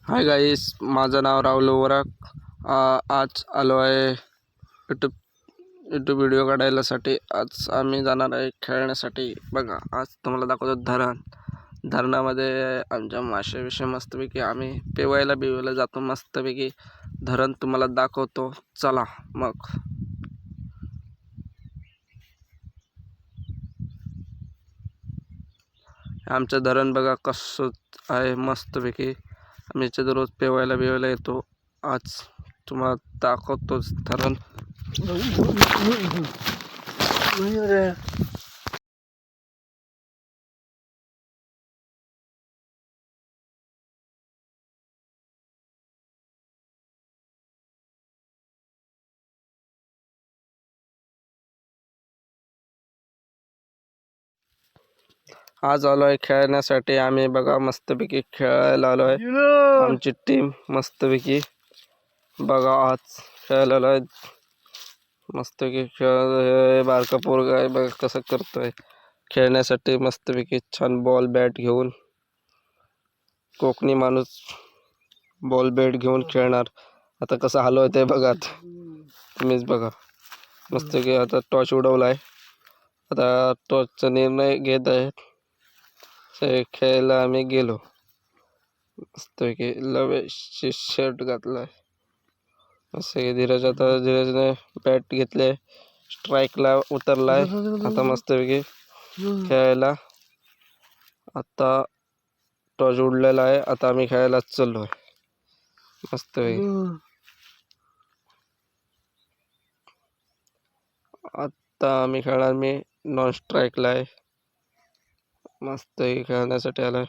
Hi guys, माझं नाव राहुल ओराक. आज आलो आहे यूट्यूब व्हिडिओ काढायलासाठी. आज आम्ही जाणार आहे खेळण्यासाठी. बघा, आज तुम्हाला दाखवतो धरणामध्ये आमच्या मासे मस्तपैकी आम्ही पेवायला जातो. मस्तपैकी धरण तुम्हाला दाखवतो, चला मग. आमचं धरण बघा कसं आहे मस्तपैकी. आम्ही इथे दररोज पेवायला येतो. आज तुम्हाला दाखवतोच धरण. आज आलो आहे खेळण्यासाठी. आम्ही बघा मस्तपैकी खेळायला आलो आहे. आमची टीम मस्तपैकी बघा आज खेळायला आलो आहे. मस्तपैकी खेळ बारका पोरगा आहे बघा कसं करतोय खेळण्यासाठी. मस्तपैकी छान बॉल बॅट घेऊन, कोकणी माणूस बॉल बॅट घेऊन खेळणार. आता कसं हलवतंय बघा, तुम्हीच बघा. मस्तपैकी आता टॉर्च उडवलाय. आता टॉर्चचा निर्णय घेत आहेत. खेळायला आम्ही गेलो. मस्तपैकी लवेशची शर्ट घातलाय. मस्त धीरजने बॅट घेतले, स्ट्राईकला उतरलाय. आता मस्तपैकी खेळायला. आता टॉर्च उडलेला आहे. आता आम्ही खेळायला चाललोय मस्तपैकी. आता आम्ही खेळणार. मी नॉन स्ट्राईकला आहे. मस्त खेळण्यासाठी आलाय.